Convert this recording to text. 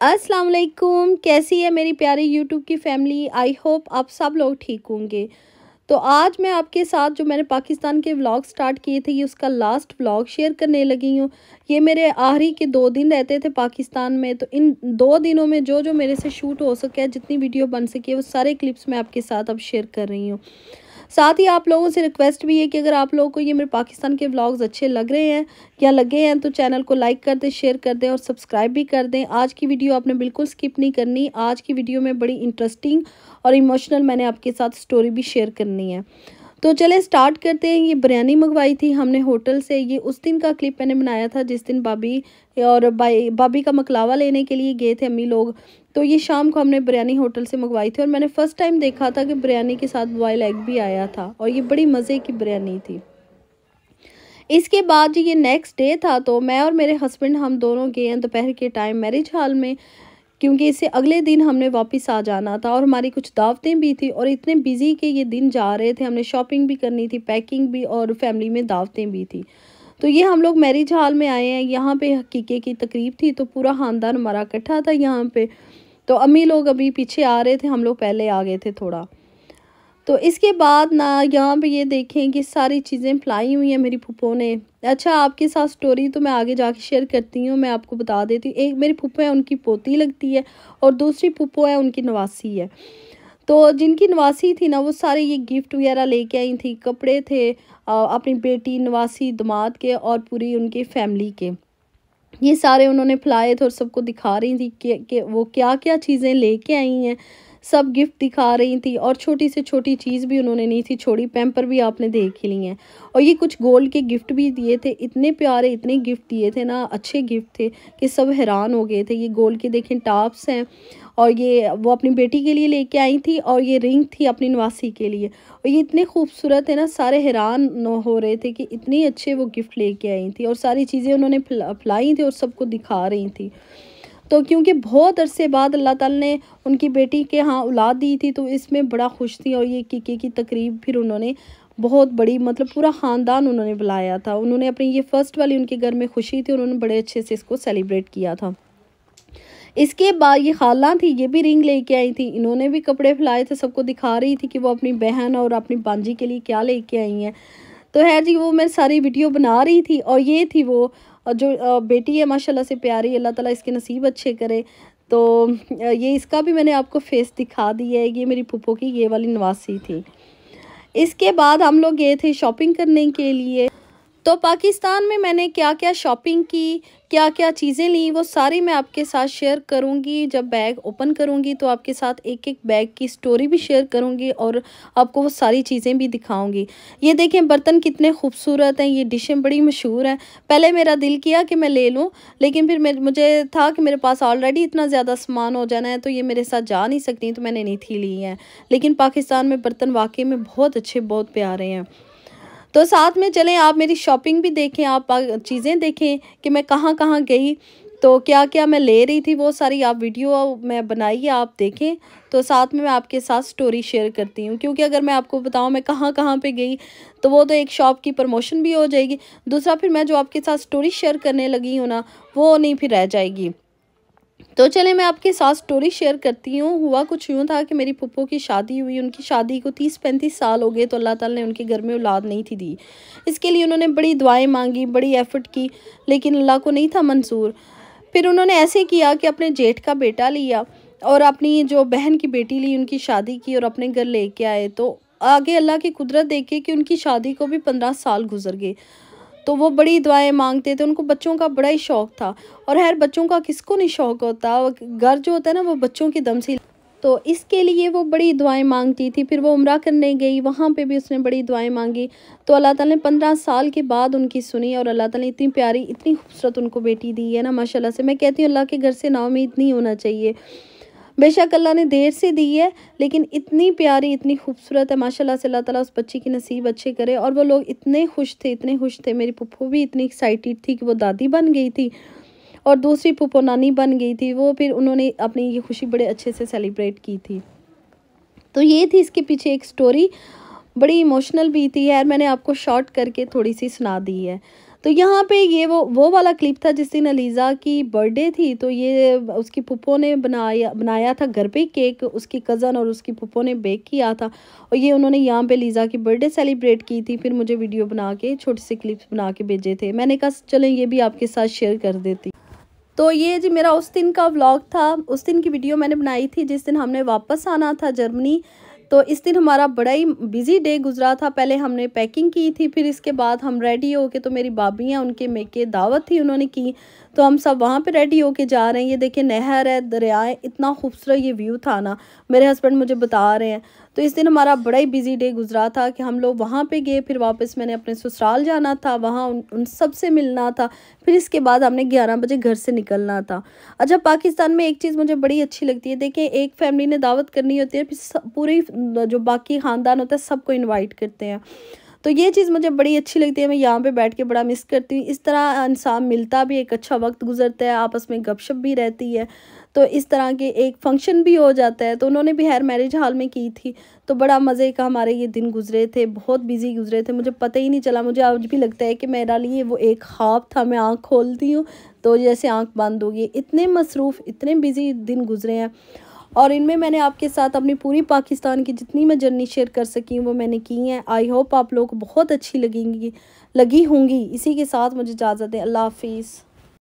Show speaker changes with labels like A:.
A: अस्सलाम वालेकुम। कैसी है मेरी प्यारी यूट्यूब की फैमिली। आई होप आप सब लोग ठीक होंगे। तो आज मैं आपके साथ जो मैंने पाकिस्तान के व्लॉग स्टार्ट किए थे ये उसका लास्ट व्लॉग शेयर करने लगी हूँ। ये मेरे आखिरी के 2 दिन रहते थे पाकिस्तान में, तो इन 2 दिनों में जो जो मेरे से शूट हो सके, जितनी वीडियो बन सके, वो सारे क्लिप्स मैं आपके साथ अब शेयर कर रही हूँ। साथ ही आप लोगों से रिक्वेस्ट भी है कि अगर आप लोगों को ये मेरे पाकिस्तान के व्लॉग्स अच्छे लग रहे हैं या लगे हैं तो चैनल को लाइक कर दें, शेयर कर दें और सब्सक्राइब भी कर दें। आज की वीडियो आपने बिल्कुल स्किप नहीं करनी। आज की वीडियो में बड़ी इंटरेस्टिंग और इमोशनल मैंने आपके साथ स्टोरी भी शेयर करनी है। तो चले स्टार्ट करते हैं। ये बिरयानी मंगवाई थी हमने होटल से। ये उस दिन का क्लिप मैंने बनाया था जिस दिन भाभी और भाभी का मकलावा लेने के लिए गए थे अम्मी लोग। तो ये शाम को हमने बिरयानी होटल से मंगवाई थी और मैंने फ़र्स्ट टाइम देखा था कि बिरयानी के साथ बॉयल एग भी आया था और ये बड़ी मज़े की बिरयानी थी। इसके बाद ये नेक्स्ट डे था, तो मैं और मेरे हस्बैंड हम दोनों गए हैं दोपहर के टाइम मैरिज हॉल में, क्योंकि इससे अगले दिन हमने वापस आ जाना था और हमारी कुछ दावतें भी थी और इतने बिजी के ये दिन जा रहे थे। हमने शॉपिंग भी करनी थी, पैकिंग भी, और फैमिली में दावतें भी थी। तो ये हम लोग मैरिज हॉल में आए हैं। यहाँ पे हकीके की तकरीब थी तो पूरा ख़ानदान हमारा इकट्ठा था यहाँ पे। तो अम्मी लोग अभी पीछे आ रहे थे, हम लोग पहले आ गए थे थोड़ा। तो इसके बाद ना यहाँ पे ये देखें कि सारी चीज़ें फैलाई हुई हैं मेरी फूफो ने। अच्छा, आपके साथ स्टोरी तो मैं आगे जाके शेयर करती हूँ। मैं आपको बता देती हूँ, एक मेरी फूफो है उनकी पोती लगती है और दूसरी फूफो है उनकी नवासी है। तो जिनकी नवासी थी ना वो सारे ये गिफ्ट वगैरह लेके आई थी, कपड़े थे अपनी बेटी, नवासी, दामाद के और पूरी उनकी फैमिली के। ये सारे उन्होंने फैलाए थे और सबको दिखा रही थी कि वो क्या क्या चीज़ें लेके आई हैं। सब गिफ्ट दिखा रही थी और छोटी से छोटी चीज़ भी उन्होंने नहीं थी छोड़ी। पैम्पर भी आपने देख ही ली हैं। और ये कुछ गोल्ड के गिफ्ट भी दिए थे। इतने प्यारे, इतने गिफ्ट दिए थे ना, अच्छे गिफ्ट थे कि सब हैरान हो गए थे। ये गोल्ड के देखें टॉप्स हैं और ये वो अपनी बेटी के लिए लेके आई थी और ये रिंग थी अपनी नवासी के लिए। और ये इतने खूबसूरत है ना, सारे हैरान हो रहे थे कि इतने अच्छे वो गिफ्ट लेके आई थी और सारी चीज़ें उन्होंने फैलाई थी और सबको दिखा रही थी। तो क्योंकि बहुत अरसे बाद अल्लाह ताला ने उनकी बेटी के यहाँ औलाद दी थी तो इसमें बड़ा खुश थी। और ये कीके की तकरीब फिर उन्होंने बहुत बड़ी, मतलब पूरा ख़ानदान उन्होंने बुलाया था। उन्होंने अपनी ये फ़र्स्ट वाली उनके घर में खुशी थी, उन्होंने बड़े अच्छे से इसको सेलिब्रेट किया था। इसके बाद ये खाला थी, ये भी रिंग लेके आई थी। इन्होंने भी कपड़े फैलाए थे, सबको दिखा रही थी कि वो अपनी बहन और अपनी बांजी के लिए क्या लेके आई हैं। तो है जी, वो मैं सारी वीडियो बना रही थी और ये थी वो जो बेटी है माशाल्लाह से प्यारी, अल्लाह ताला इसके नसीब अच्छे करे। तो ये इसका भी मैंने आपको फेस दिखा दी है। ये मेरी फूफो की ये वाली नवासी थी। इसके बाद हम लोग गए थे शॉपिंग करने के लिए। तो पाकिस्तान में मैंने क्या क्या शॉपिंग की, क्या क्या चीज़ें ली, वो सारी मैं आपके साथ शेयर करूंगी। जब बैग ओपन करूंगी तो आपके साथ एक एक बैग की स्टोरी भी शेयर करूंगी और आपको वो सारी चीज़ें भी दिखाऊंगी। ये देखें बर्तन कितने खूबसूरत हैं, ये डिशें बड़ी मशहूर हैं। पहले मेरा दिल किया कि मैं ले लूं, लेकिन फिर मुझे था कि मेरे पास ऑलरेडी इतना ज़्यादा सामान हो जाना है तो ये मेरे साथ जा नहीं सकती, तो मैंने नहीं थी ली हैं। लेकिन पाकिस्तान में बर्तन वाकई में बहुत अच्छे, बहुत प्यारे हैं। तो साथ में चलें, आप मेरी शॉपिंग भी देखें, आप चीज़ें देखें कि मैं कहाँ कहाँ गई, तो क्या क्या मैं ले रही थी, वो सारी आप वीडियो मैं बनाई, आप देखें। तो साथ में मैं आपके साथ स्टोरी शेयर करती हूँ, क्योंकि अगर मैं आपको बताऊँ मैं कहाँ कहाँ पे गई तो वो तो एक शॉप की प्रमोशन भी हो जाएगी, दूसरा फिर मैं जो आपके साथ स्टोरी शेयर करने लगी हूँ ना वो नहीं फिर रह जाएगी। तो चले मैं आपके साथ स्टोरी शेयर करती हूँ। हुआ कुछ यूँ था कि मेरी फूफो की शादी हुई, उनकी शादी को 30-35 साल हो गए, तो अल्लाह ताला ने उनके घर में औलाद नहीं थी दी। इसके लिए उन्होंने बड़ी दुआएं मांगी, बड़ी एफर्ट की, लेकिन अल्लाह को नहीं था मंजूर। फिर उन्होंने ऐसे किया कि अपने जेठ का बेटा लिया और अपनी जो बहन की बेटी ली, उनकी शादी की और अपने घर लेके आए। तो आगे अल्लाह की कुदरत देखे कि उनकी शादी को भी 15 साल गुजर गए। तो वो बड़ी दुआएं मांगते थे, उनको बच्चों का बड़ा ही शौक़ था। और हर बच्चों का किसको नहीं शौक़ होता, घर जो होता है ना वो बच्चों की दम से। तो इसके लिए वो बड़ी दुआएं मांगती थी। फिर वो उम्रा करने गई, वहाँ पे भी उसने बड़ी दुआएं मांगी। तो अल्लाह ताला ने 15 साल के बाद उनकी सुनी और अल्लाह ताला ने इतनी प्यारी, इतनी खूबसूरत उनको बेटी दी है ना माशाल्लाह से। मैं कहती हूँ अल्लाह के घर से नाउम्मीद नहीं होना चाहिए। बेशक अल्लाह ने देर से दी है, लेकिन इतनी प्यारी, इतनी खूबसूरत है माशाल्लाह से। अल्लाह ताला उस बच्ची की नसीब अच्छे करे। और वो लोग इतने खुश थे, इतने खुश थे। मेरी फूफो भी इतनी एक्साइटेड थी कि वो दादी बन गई थी और दूसरी फूफो नानी बन गई थी। वो फिर उन्होंने अपनी ये खुशी बड़े अच्छे से सेलिब्रेट की थी। तो ये थी इसके पीछे एक स्टोरी, बड़ी इमोशनल भी थी यार, मैंने आपको शॉर्ट करके थोड़ी सी सुना दी है। तो यहाँ पे ये वो वाला क्लिप था जिस दिन अलीज़ा की बर्थडे थी, तो ये उसकी फूफो ने बनाया था घर पे ही केक, उसकी कज़न और उसकी फूफो ने बेक किया था और ये उन्होंने यहाँ पे अलीज़ा की बर्थडे सेलिब्रेट की थी। फिर मुझे वीडियो बना के छोटे से क्लिप्स बना के भेजे थे। मैंने कहा चलें ये भी आपके साथ शेयर कर देती। तो ये जी मेरा उस दिन का व्लॉग था। उस दिन की वीडियो मैंने बनाई थी जिस दिन हमने वापस आना था जर्मनी। तो इस दिन हमारा बड़ा ही बिजी डे गुजरा था। पहले हमने पैकिंग की थी, फिर इसके बाद हम रेडी होके, तो मेरी भाभी हैं उनके मेके दावत थी उन्होंने की, तो हम सब वहाँ पे रेडी होके जा रहे हैं। ये देखिए नहर है, दरिया है, इतना खूबसूरत ये व्यू था ना, मेरे हस्बैंड मुझे बता रहे हैं। तो इस दिन हमारा बड़ा ही बिजी डे गुजरा था कि हम लोग वहाँ पे गए, फिर वापस मैंने अपने ससुराल जाना था, वहाँ उन सब से मिलना था, फिर इसके बाद हमने 11 बजे घर से निकलना था। अच्छा, पाकिस्तान में एक चीज़ मुझे बड़ी अच्छी लगती है, देखिए एक फैमिली ने दावत करनी होती है, फिर पूरी जो बाकी ख़ानदान होता है सबको इनवाइट करते हैं। तो ये चीज़ मुझे बड़ी अच्छी लगती है, मैं यहाँ पे बैठ के बड़ा मिस करती हूँ। इस तरह इंसान मिलता भी, एक अच्छा वक्त गुजरता है, आपस में गपशप भी रहती है, तो इस तरह के एक फंक्शन भी हो जाता है। तो उन्होंने भी हेयर मैरिज हॉल में की थी, तो बड़ा मज़े का हमारे ये दिन गुजरे थे, बहुत बिजी गुजरे थे, मुझे पता ही नहीं चला। मुझे आज भी लगता है कि मेरा लिए वो एक ख्वाब था, मैं आँख खोलती हूँ तो जैसे आँख बंद होगी। इतने मसरूफ़, इतने बिजी दिन गुजरे हैं और इनमें मैंने आपके साथ अपनी पूरी पाकिस्तान की जितनी मैं जर्नी शेयर कर सकी हूँ वो मैंने की हैं। आई होप आप लोगों को बहुत अच्छी लगी होंगी। इसी के साथ मुझे इजाज़त दें। अल्लाह हाफिज़।